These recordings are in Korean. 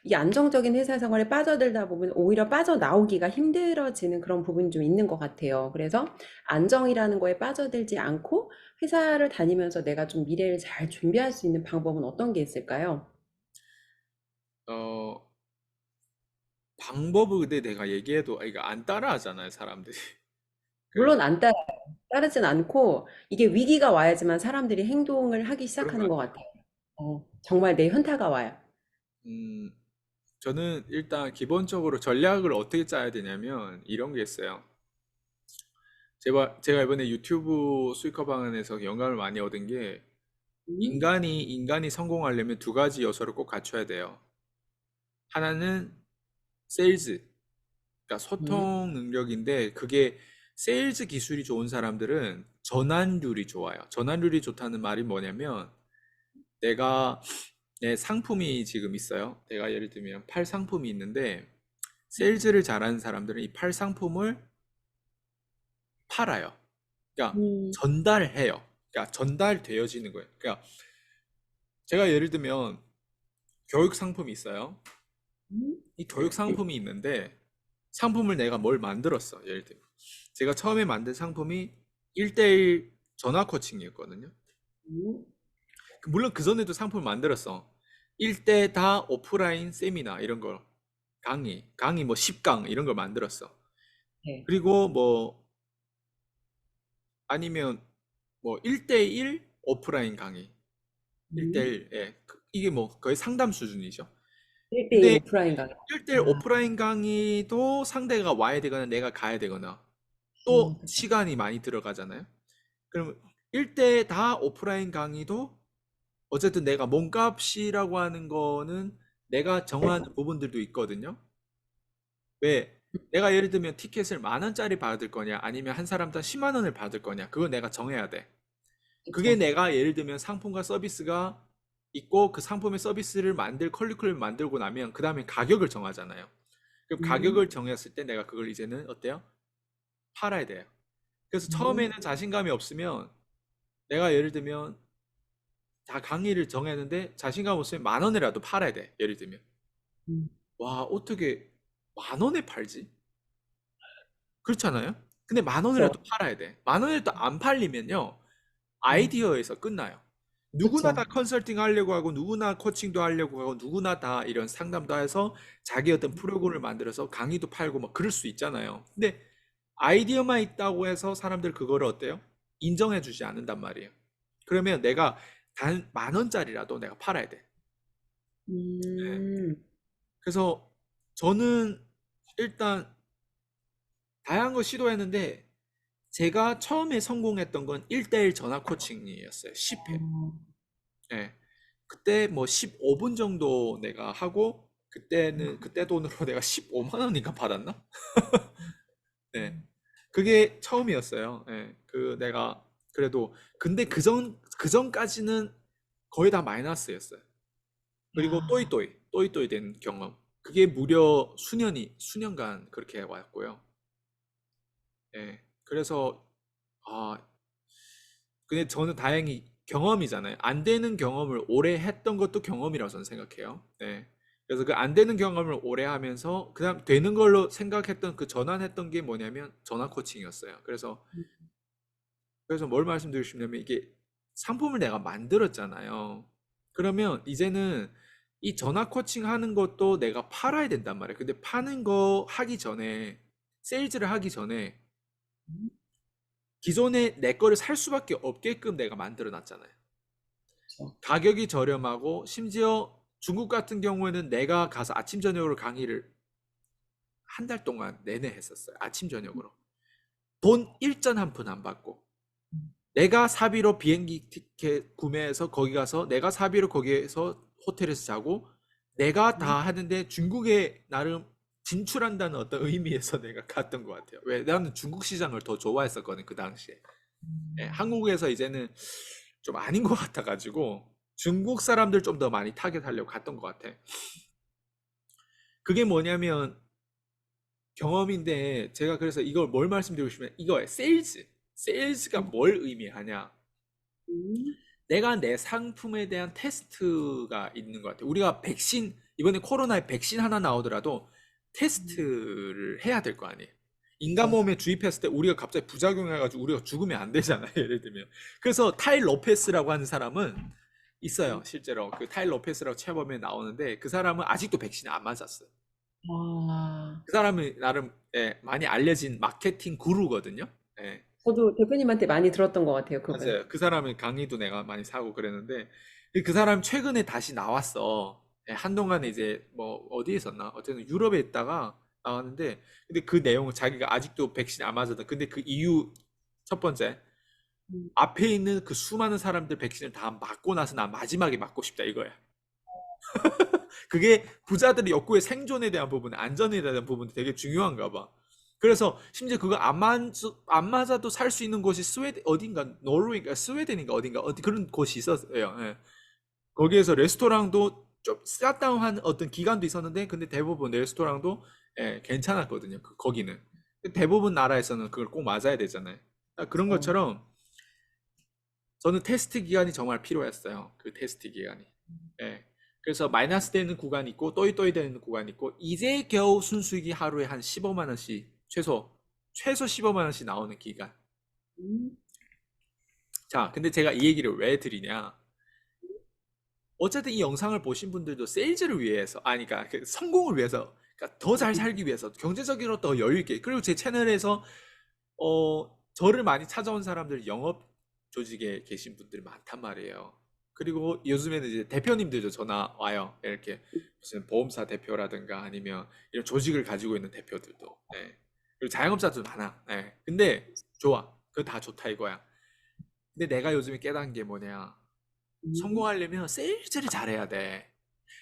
이 안정적인 회사 생활에 빠져들다 보면 오히려 빠져나오기가 힘들어지는 그런 부분이 좀 있는 것 같아요. 그래서 안정이라는 거에 빠져들지 않고 회사를 다니면서 내가 좀 미래를 잘 준비할 수 있는 방법은 어떤 게 있을까요? 어, 방법을 근데 내가 얘기해도 이거 안 따라하잖아요, 사람들이. 그래서 물론 따르진 않고 이게 위기가 와야지만 사람들이 행동을 하기 그런 시작하는 것 것 같아요. 같아요. 정말 내 현타가 와요. 음, 저는 일단 기본적으로 전략을 어떻게 짜야 되냐면 이런 게 있어요. 제가 이번에 유튜브 수익화 방안에서 영감을 많이 얻은 게 음, 인간이 성공하려면 두 가지 요소를 꼭 갖춰야 돼요. 하나는 세일즈, 그러니까 음, 소통 능력인데 그게 세일즈 기술이 좋은 사람들은 전환율이 좋아요. 전환율이 좋다는 말이 뭐냐면 내가 내 상품이 지금 있어요. 내가 예를 들면 팔 상품이 있는데 세일즈를 잘하는 사람들은 이 팔 상품을 팔아요. 그러니까 음, 전달해요. 그러니까 전달되어지는 거예요. 그러니까 제가 예를 들면 교육 상품이 있어요. 음, 이 교육 상품이 있는데 상품을 내가 뭘 만들었어. 예를 들면 제가 처음에 만든 상품이 1대1 전화 코칭이었거든요. 음, 물론 그 전에도 상품을 만들었어. 1대 다 오프라인 세미나 이런 걸 강의 뭐 10강 이런 걸 만들었어. 네. 그리고 뭐 아니면 뭐 1대1 오프라인 강의 음, 1대1 예. 이게 뭐 거의 상담 수준이죠. 1대1 근데 오프라인 강의. 1대1 아, 오프라인 강의도 상대가 와야 되거나 내가 가야 되거나 또 그쵸. 시간이 많이 들어가잖아요. 그럼 1대 다 오프라인 강의도 어쨌든 내가 몸값이라고 하는 거는 내가 정하는 부분들도 있거든요. 왜? 내가 예를 들면 티켓을 10,000원짜리 받을 거냐 아니면 한 사람당 10만 원을 받을 거냐 그거 내가 정해야 돼. 그게 그쵸. 내가 예를 들면 상품과 서비스가 있고 그 상품의 서비스를 만들 컬리큘럼을 만들고 나면 그 다음에 가격을 정하잖아요. 그럼 음, 가격을 정했을 때 내가 그걸 이제는 어때요? 팔아야 돼요. 그래서 음, 처음에는 자신감이 없으면 내가 예를 들면 다 강의를 정했는데 자신감 없으면 10,000원이라도 팔아야 돼. 예를 들면. 음, 와, 어떻게 10,000원에 팔지? 그렇잖아요? 근데 만 그쵸. 원이라도 팔아야 돼. 10,000원이라도 안 팔리면요. 음, 아이디어에서 끝나요. 누구나 다 그쵸. 컨설팅 하려고 하고 누구나 코칭도 하려고 하고 누구나 다 이런 상담도 해서 자기 어떤 프로그램을 만들어서 강의도 팔고 막 그럴 수 있잖아요. 근데 아이디어만 있다고 해서 사람들 그거를 어때요? 인정해 주지 않는단 말이에요. 그러면 내가 단 10,000원짜리라도 내가 팔아야 돼. 네. 음, 그래서 저는 일단 다양한 거 시도했는데 제가 처음에 성공했던 건 1대1 전화 코칭이었어요. 10회. 어, 예. 그때 뭐 15분 정도 내가 하고 그때 돈으로 내가 15만 원인가 받았나? 네. 그게 처음이었어요. 예. 그 내가 그래도 근데 그전까지는 거의 다 마이너스였어요. 그리고 야, 또이또이 된 경험. 그게 무려 수년간 그렇게 왔고요. 예. 그래서 아, 근데 저는 다행히 경험이잖아요. 안 되는 경험을 오래 했던 것도 경험이라고 저는 생각해요. 네. 그래서 그 안 되는 경험을 오래 하면서 그다음 되는 걸로 생각했던 그 전환했던 게 뭐냐면 전환 코칭이었어요. 그래서 뭘 말씀드리고 싶냐면 이게 상품을 내가 만들었잖아요. 그러면 이제는 이 전화 코칭 하는 것도 내가 팔아야 된단 말이에요. 근데 파는 거 하기 전에 세일즈를 하기 전에 기존에 내 거를 살 수밖에 없게끔 내가 만들어 놨잖아요. 그쵸. 가격이 저렴하고 심지어 중국 같은 경우에는 내가 가서 아침 저녁으로 강의를 한 달 동안 내내 했었어요. 아침 저녁으로. 돈 일전 한 푼 안 받고 내가 사비로 비행기 티켓 구매해서 거기 가서 내가 사비로 거기에서 호텔에서 자고 내가 음, 다 하는데 중국에 나름 진출한다는 어떤 의미에서 내가 갔던 것 같아요. 왜? 나는 중국 시장을 더 좋아했었거든, 그 당시에. 예, 한국에서 이제는 좀 아닌 것 같아가지고 중국 사람들 좀 더 많이 타겟하려고 갔던 것 같아. 그게 뭐냐면 경험인데 제가 그래서 이걸 뭘 말씀드리고 싶으면 이거예요. 세일즈. 세일즈가 뭘 의미하냐? 음, 내가 내 상품에 대한 테스트가 있는 것 같아요. 우리가 이번에 코로나에 백신 하나 나오더라도 테스트를 해야 될 거 아니에요. 인간 맞아. 몸에 주입했을 때 우리가 갑자기 부작용해가지고 우리가 죽으면 안 되잖아요. 예를 들면. 그래서 타일 로페스라고 하는 사람은 있어요. 실제로. 그 타일 로페스라고 체험에 나오는데 그 사람은 아직도 백신을 안 맞았어요. 아, 그 사람이 나름 많이 알려진 마케팅 구루거든요. 예. 저도 대표님한테 많이 들었던 것 같아요, 그걸. 맞아요. 그 사람의 강의도 내가 많이 사고 그랬는데 그 사람 최근에 다시 나왔어. 한동안에 이제 뭐 어디에 있었나? 어쨌든 유럽에 있다가 나왔는데 근데 그 내용은 자기가 아직도 백신 안 맞았다. 근데 그 이유 첫 번째 음. 앞에 있는 그 수많은 사람들 백신을 다 맞고 나서 나 마지막에 맞고 싶다 이거야. 그게 부자들의 욕구의 생존에 대한 부분, 안전에 대한 부분이 되게 중요한가 봐. 그래서 심지어 그거 안 맞아도 살 수 있는 곳이 어딘가 노르웨이인가 스웨덴인가 어딘가 어디 그런 곳이 있었어요. 예. 거기에서 레스토랑도 좀 샷다운한 어떤 기간도 있었는데 근데 대부분 레스토랑도 괜찮았거든요. 거기는. 대부분 나라에서는 그걸 꼭 맞아야 되잖아요. 그런 그쵸. 것처럼 저는 테스트 기간이 정말 필요했어요. 그 테스트 기간이. 예. 그래서 마이너스 되는 구간이 있고 또이또이 되는 구간이 있고 이제 겨우 순수익이 하루에 한 15만 원씩 최소 15만 원씩 나오는 기간. 음. 자, 근데 제가 이 얘기를 왜 드리냐? 어쨌든 이 영상을 보신 분들도 세일즈를 위해서, 그러니까 그 성공을 위해서, 그러니까 더 잘 살기 위해서, 경제적으로 더 여유 있게, 그리고 제 채널에서 저를 많이 찾아온 사람들 영업 조직에 계신 분들이 많단 말이에요. 그리고 요즘에는 이제 대표님들도 전화 와요. 이렇게 무슨 보험사 대표라든가 아니면 이런 조직을 가지고 있는 대표들도. 예. 그리고 자영업자도 많아. 예. 근데 좋아. 그거 다 좋다 이거야. 근데 내가 요즘에 깨달은 게 뭐냐. 음. 성공하려면 세일즈를 잘해야 돼.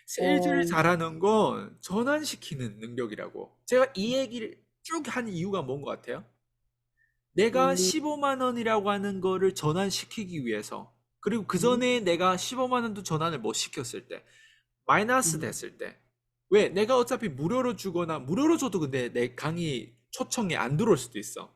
세일즈를 어, 잘하는 건 전환시키는 능력이라고. 제가 이 얘기를 쭉 한 이유가 뭔 것 같아요? 내가 음, 15만 원이라고 하는 거를 전환시키기 위해서 그리고 그 음, 전에 내가 15만 원도 전환을 못 시켰을 때 마이너스 음, 됐을 때 왜? 내가 어차피 무료로 주거나 무료로 줘도 근데 내 강의 초청이 안 들어올 수도 있어.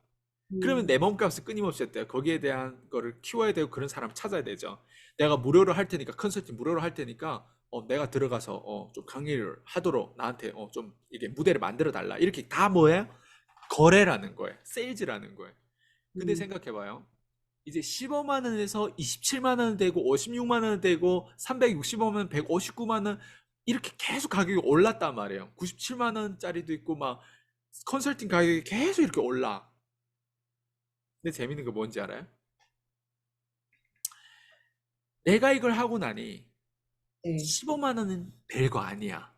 그러면 내 음, 몸값을 끊임없이 했대요. 거기에 대한 거를 키워야 되고 그런 사람 찾아야 되죠. 내가 무료로 할 테니까 컨설팅 무료로 할 테니까 내가 들어가서 좀 강의를 하도록 나한테 좀 이게 무대를 만들어 달라. 이렇게 다 뭐예요? 거래라는 거예요. 세일즈라는 거예요. 근데 음, 생각해봐요. 이제 15만 원에서 27만 원 되고 56만 원 되고 365만 원, 159만 원 이렇게 계속 가격이 올랐단 말이에요. 97만 원짜리도 있고 막 컨설팅 가격이 계속 이렇게 올라. 근데 재밌는 거 뭔지 알아요? 내가 이걸 하고 나니 네. 15만 원은 별거 아니야.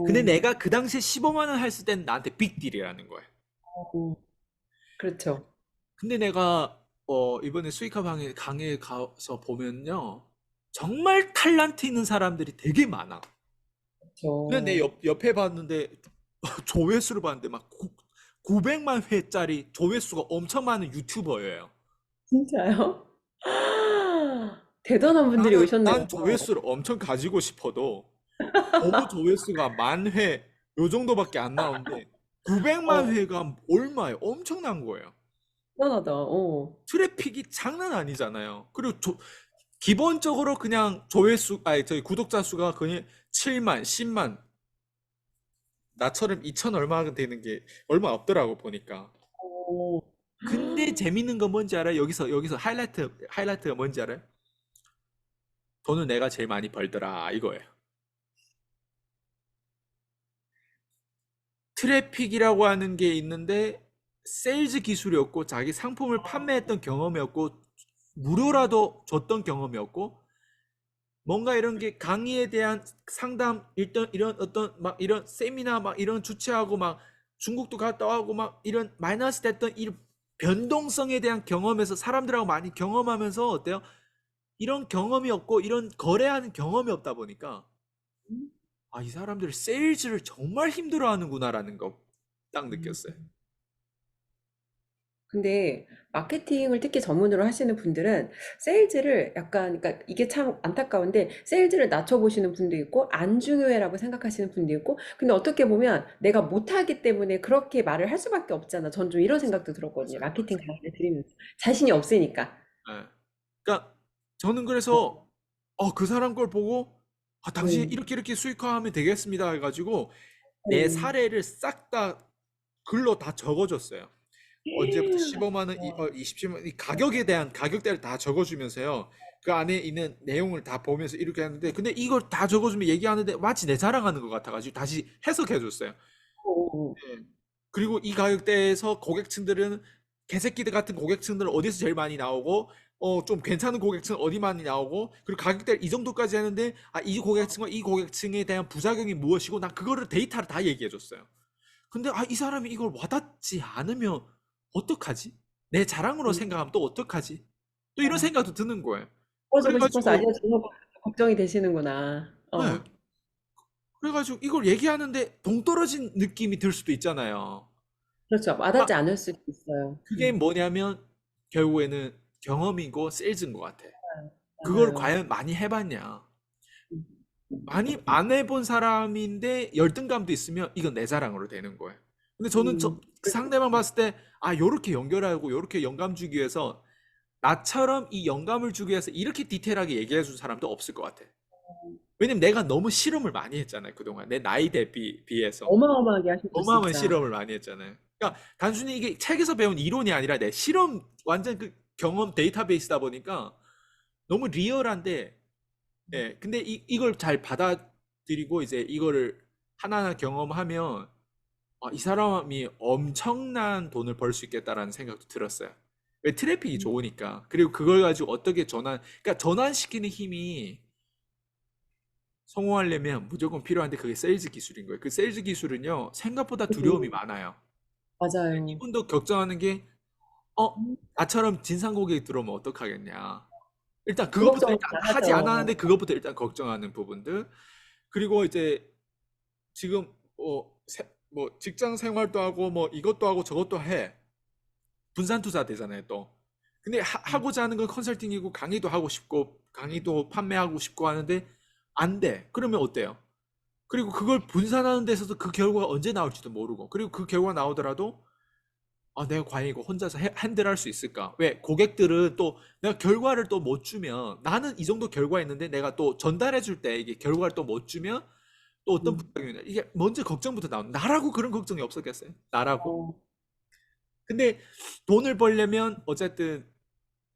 근데 어, 내가 그 당시에 15만 원 했을 때는 나한테 빅딜이라는 거야. 어, 그렇죠. 근데 내가 이번에 수익화 강의에 가서 보면요. 정말 탤런트 있는 사람들이 되게 많아. 그냥 내 그렇죠. 옆에 봤는데 조회수를 봤는데 막 900만 회짜리 조회수가 엄청 많은 유튜버예요. 진짜요? 대단한 분들이 오셨네요. 난 조회수를 엄청 가지고 싶어도 너무 조회수가 만 회, 요 정도밖에 안 나오는데 900만 어, 회가 얼마예요? 엄청난 거예요. 대단하다. 어. 트래픽이 장난 아니잖아요. 그리고 기본적으로 그냥 조회수, 저희 구독자 수가 그냥 7만, 10만, 나처럼 2천 얼마 되는 게 얼마 없더라고 보니까. 어. 근데 재밌는 건 뭔지 알아요? 여기서 하이라이트가 뭔지 알아요? 돈을 내가 제일 많이 벌더라 이거예요. 트래픽이라고 하는 게 있는데 세일즈 기술이었고 자기 상품을 판매했던 경험이었고 무료라도 줬던 경험이었고 뭔가 이런 게 강의에 대한 상담 일단 이런 어떤 막 이런 세미나 막 이런 주최하고 막 중국도 갔다 와고 막 이런 마이너스 됐던 이 변동성에 대한 경험에서 사람들하고 많이 경험하면서 어때요? 이런 경험이 없고 이런 거래하는 경험이 없다 보니까 이 사람들 세일즈를 정말 힘들어하는구나라는 거 딱 느꼈어요. 근데 마케팅을 특히 전문으로 하시는 분들은 세일즈를 약간, 그러니까 이게 참 안타까운데 세일즈를 낮춰보시는 분도 있고 안 중요해라고 생각하시는 분도 있고 근데 어떻게 보면 내가 못하기 때문에 그렇게 말을 할 수밖에 없잖아. 전 좀 이런 생각도 들었거든요. 맞아요, 마케팅 맞아요. 강의를 들으면서. 자신이 없으니까. 예. 그러니까 저는 어, 그래서 그 사람 걸 보고 당신 네. 이렇게 이렇게 수익화하면 되겠습니다 해가지고 내 네. 사례를 싹 다 글로 다 적어줬어요. 언제부터 15만 원, 와, 27만 원, 이 가격에 대한 가격대를 다 적어주면서요. 그 안에 있는 내용을 다 보면서 이렇게 하는데, 근데 이걸 다 적어주면 얘기하는데 마치 내 자랑하는 것 같아가지고 다시 해석해줬어요. 어, 네. 그리고 이 가격대에서 고객층들은 개새끼들 같은 고객층들은 어디서 제일 많이 나오고, 좀 괜찮은 고객층 어디 많이 나오고, 그리고 가격대를 이 정도까지 하는데, 이 고객층과 이 고객층에 대한 부작용이 무엇이고, 난 그거를 데이터를 다 얘기해줬어요. 근데 이 사람이 이걸 와닿지 않으면 어떡하지? 내 자랑으로 음, 생각하면 또 어떡하지? 또 이런 아, 생각도 드는 거예요. 도와주고 싶어서 그래가지고, 알려주는 거 걱정이 되시는구나. 네, 그래가지고 이걸 얘기하는데 동떨어진 느낌이 들 수도 있잖아요. 그렇죠. 아, 와닿지 않을 수도 있어요. 그게 뭐냐면 결국에는 경험이고 세일즈인 것 같아. 그걸 맞아요. 과연 많이 해봤냐? 음, 많이 안 해본 사람인데 열등감도 있으면 이건 내 자랑으로 되는 거예요. 근데 저는 그럴 수 상대방 있죠. 봤을 때, 요렇게 연결하고 요렇게 영감 주기 위해서 나처럼 이 영감을 주기 위해서 이렇게 디테일하게 얘기해 준 사람도 없을 것 같아. 왜냐면 내가 너무 실험을 많이 했잖아요, 그동안. 내 나이 비해서. 어마어마하게 하셨죠, 어마어마한 진짜. 실험을 많이 했잖아요. 그러니까 단순히 이게 책에서 배운 이론이 아니라 내 실험, 완전 그 경험 데이터베이스다 보니까 너무 리얼한데, 예, 근데 이걸 잘 받아들이고 이제 이거를 하나하나 경험하면 이 사람이 엄청난 돈을 벌 수 있겠다라는 생각도 들었어요. 왜 트래픽이 음, 좋으니까. 그리고 그걸 가지고 어떻게 그러니까 전환시키는 힘이 성공하려면 무조건 필요한데 그게 세일즈 기술인 거예요. 그 세일즈 기술은요, 생각보다 두려움이 음, 많아요. 네, 맞아요. 이분도 걱정하는 게, 어, 음, 나처럼 진상 고객이 들어오면 어떡하겠냐. 일단 그 그것부터 걱정을 일단 다 하지 않았는데 하죠. 그것부터 일단 걱정하는 부분들. 그리고 이제 지금 뭐 직장 생활도 하고 뭐 이것도 하고 저것도 해. 분산 투자 되잖아요, 또. 근데 하고자 하는 건 컨설팅이고 강의도 하고 싶고 강의도 판매하고 싶고 하는데 안 돼. 그러면 어때요? 그리고 그걸 분산하는 데서도 그 결과가 언제 나올지도 모르고 그리고 그 결과 나오더라도 내가 과연 이거 혼자서 핸들할 수 있을까? 왜 고객들은 또 내가 결과를 또 못 주면 나는 이 정도 결과 있는데 내가 또 전달해 줄 때 이게 결과를 또 못 주면 또 어떤 음, 부작용이 나 이게 먼저 걱정부터 나오는 나라고 그런 걱정이 없었겠어요? 나라고. 어, 근데 돈을 벌려면 어쨌든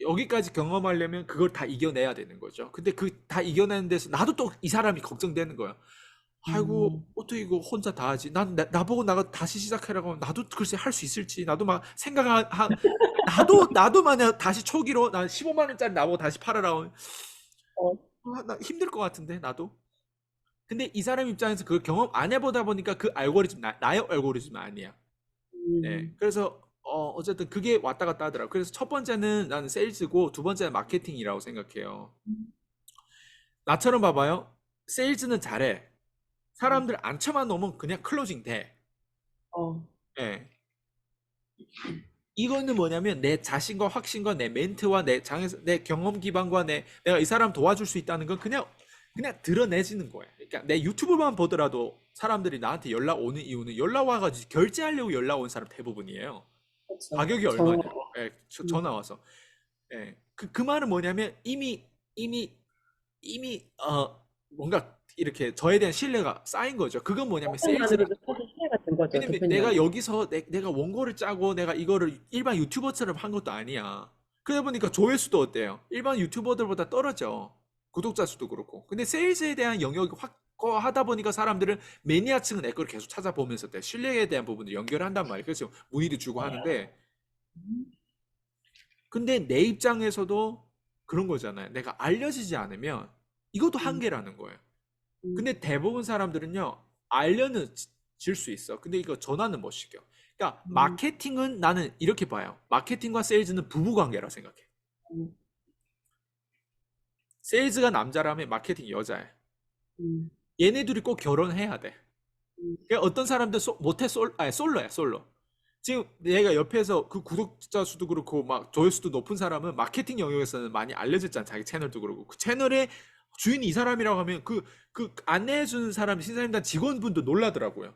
여기까지 경험하려면 그걸 다 이겨내야 되는 거죠. 근데 그 다 이겨내는 데서 나도 또 이 사람이 걱정되는 거야. 아이고, 음, 어떻게 이거 혼자 다 하지? 나보고 나가 다시 시작하라고 하면 나도 글쎄 할 수 있을지. 나도 막 나도 만약 다시 초기로 난 15만 원짜리 나보고 다시 팔아라고 하면 어, 나 힘들 것 같은데, 나도. 근데 이 사람 입장에서 그걸 경험 안 해보다 보니까 그 알고리즘, 나의 알고리즘 아니야. 네. 음, 그래서 어쨌든 그게 왔다 갔다 하더라고. 그래서 첫 번째는 나는 세일즈고 두 번째는 마케팅이라고 생각해요. 나처럼 봐봐요. 세일즈는 잘해. 음, 사람들 안쳐만 놓으면 그냥 클로징 돼. 어, 예. 이거는 뭐냐면 내 자신과 확신과 내 멘트와 내 경험 기반과 내가 이 사람 도와줄 수 있다는 건 그냥 드러내지는 거야. 그러니까 내 유튜브만 보더라도 사람들이 나한테 연락 오는 이유는 연락 와가지고 결제하려고 연락 온 사람 대부분이에요. 그렇죠. 가격이 정, 얼마냐? 예, 전화 음, 와서. 예. 그 말은 뭐냐면 이미 뭔가 이렇게 저에 대한 신뢰가 쌓인 거죠. 그건 뭐냐면 세일즈라는 그것만으로도 거예요. 사실 신뢰가 된 거죠, 왜냐면 내가 대표님한테. 여기서 내가 원고를 짜고 내가 이거를 일반 유튜버처럼 한 것도 아니야. 그러다 보니까 조회수도 어때요? 일반 유튜버들보다 떨어져. 구독자 수도 그렇고. 근데 세일즈에 대한 영역이 확고하다 보니까 사람들은 매니아층은 내 걸 계속 찾아보면서 내 신뢰에 대한 부분을 연결한단 말이에요. 그래서 문의도 주고 하는데 음, 근데 내 입장에서도 그런 거잖아요. 내가 알려지지 않으면 이것도 음, 한계라는 거예요. 음, 근데 대부분 사람들은요, 알려는 질 수 있어. 근데 이거 전환은 못 시켜. 그러니까 음, 마케팅은 나는 이렇게 봐요. 마케팅과 세일즈는 부부 관계라 생각해. 음, 세일즈가 남자라면 마케팅이 여자야. 음, 얘네 둘이 꼭 결혼해야 돼. 음, 그러니까 어떤 사람들 못해 솔로야, 솔로. 지금 내가 옆에서 그 구독자 수도 그렇고 막 조회수도 높은 사람은 마케팅 영역에서는 많이 알려졌잖아. 자기 채널도 그렇고. 그 채널의 주인이 이 사람이라고 하면 그 안내해주는 사람, 신사임당 직원분도 놀라더라고요.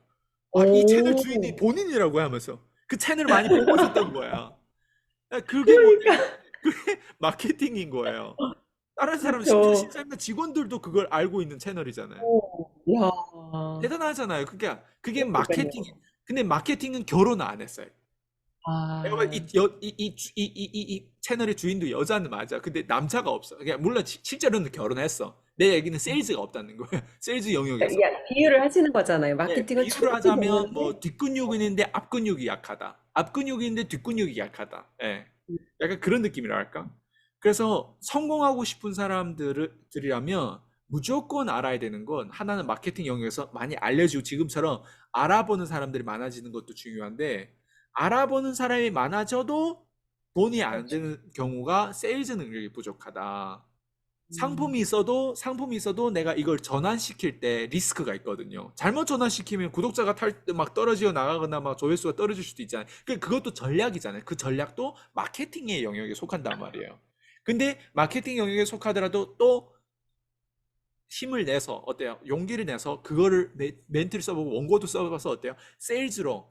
이 채널 주인이 오, 본인이라고 하면서 그 채널을 많이 보고 있었던 거야. 그게 뭐냐면, 그게 마케팅인 거예요. 다른 사람 심지어 그쵸. 신사임당 직원들도 그걸 알고 있는 채널이잖아요. 야. 대단하잖아요. 그게 그러니까요. 마케팅. 근데 마케팅은 결혼 안 했어요. 내가 봐이 아. 여, 이 채널의 주인도 여자는 맞아. 근데 남자가 없어. 그냥 물론 실제로는 결혼했어. 내 얘기는 세일즈가 없다는 거예요. 세일즈 영역에서. 그러니까 비유를 하시는 거잖아요. 예, 마케팅은 비유를 천국이 하자면 뭐 됐는데. 뒷근육이 있는데 앞근육이 약하다. 앞근육이 있는데 뒷근육이 약하다. 예. 약간 그런 느낌이랄까? 그래서 성공하고 싶은 사람들이라면 무조건 알아야 되는 건 하나는 마케팅 영역에서 많이 알려지고 지금처럼 알아보는 사람들이 많아지는 것도 중요한데 알아보는 사람이 많아져도 돈이 안 그렇죠. 되는 경우가 세일즈 능력이 부족하다. 음. 상품이 있어도 내가 이걸 전환시킬 때 리스크가 있거든요. 잘못 전환시키면 구독자가 막 떨어져 나가거나 막 조회수가 떨어질 수도 있잖아요. 그것도 전략이잖아요. 그 전략도 마케팅의 영역에 속한단 말이에요. 근데 마케팅 영역에 속하더라도 또 힘을 내서 어때요? 용기를 내서 그거를 멘트를 써보고 원고도 써봐서 어때요? 세일즈로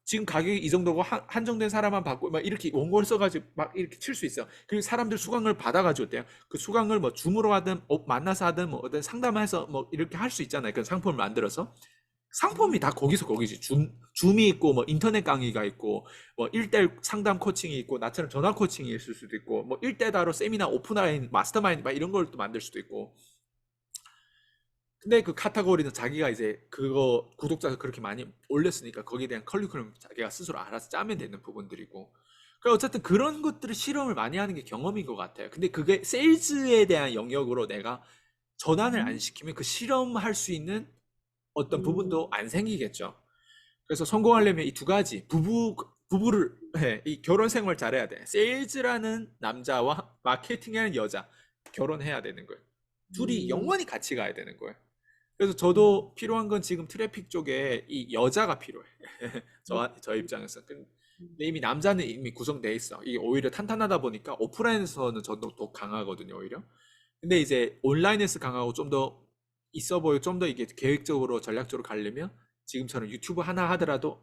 지금 가격이 이 정도고 한정된 사람만 받고 막 이렇게 원고를 써가지고 막 이렇게 칠 수 있어요. 그리고 사람들 수강을 받아가지고 어때요? 그 수강을 뭐 줌으로 하든 만나서 하든 뭐 어떤 상담해서 뭐 이렇게 할 수 있잖아요. 그 상품을 만들어서 상품이 다 거기서 거기지. 줌이 있고 뭐 인터넷 강의가 있고 뭐 1대1 상담 코칭이 있고 나처럼 전화 코칭이 있을 수도 있고 뭐 1대 다로 세미나 오프라인 마스터마인드 막 이런 걸 또 만들 수도 있고 근데 그 카테고리는 자기가 이제 그거 구독자가 그렇게 많이 올렸으니까 거기에 대한 커리큘럼 자기가 스스로 알아서 짜면 되는 부분들이고. 그 어쨌든 그런 것들을 실험을 많이 하는 게 경험인 것 같아요. 근데 그게 세일즈에 대한 영역으로 내가 전환을 안 음. 시키면 그 실험할 수 있는 어떤 음. 부분도 안 생기겠죠. 그래서 성공하려면 이 두 가지 부부를 이 결혼 생활 잘해야 돼. 세일즈라는 남자와 마케팅이라는 여자 결혼해야 되는 거예요. 둘이 음. 영원히 같이 가야 되는 거예요. 그래서 음. 저도 필요한 건 지금 트래픽 쪽에 이 여자가 필요해. 음. 저 입장에서. 근데 음. 이미 남자는 이미 구성돼 있어. 이게 오히려 탄탄하다 보니까 오프라인에서는 저도 더 강하거든요, 오히려. 근데 이제 온라인에서 강하고 좀 더 있어 보여, 좀 더 이게 계획적으로 전략적으로 가려면 지금처럼 유튜브 하나 하더라도,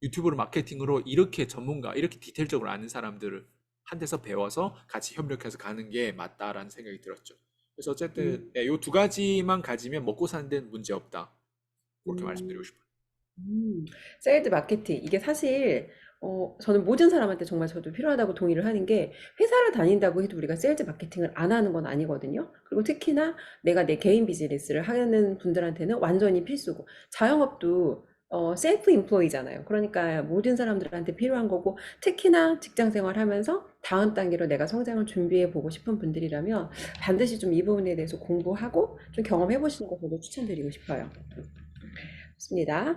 유튜브로 마케팅으로 이렇게 전문가, 이렇게 디테일적으로 아는 사람들을 한 데서 배워서 같이 협력해서 가는 게 맞다라는 생각이 들었죠. 그래서 어쨌든 음. 이 두 가지만 가지면 먹고 사는 데는 문제 없다. 그렇게 말씀드리고 음. 싶어요. 음. 세일즈 마케팅 이게 사실 저는 모든 사람한테 정말 저도 필요하다고 동의를 하는 게 회사를 다닌다고 해도 우리가 세일즈 마케팅을 안 하는 건 아니거든요. 그리고 특히나 내가 내 개인 비즈니스를 하는 분들한테는 완전히 필수고 자영업도 셀프 인플로이잖아요. 그러니까 모든 사람들한테 필요한 거고 특히나 직장 생활하면서 다음 단계로 내가 성장을 준비해 보고 싶은 분들이라면 반드시 좀 이 부분에 대해서 공부하고 좀 경험해 보시는 거 저도 추천드리고 싶어요. 좋습니다.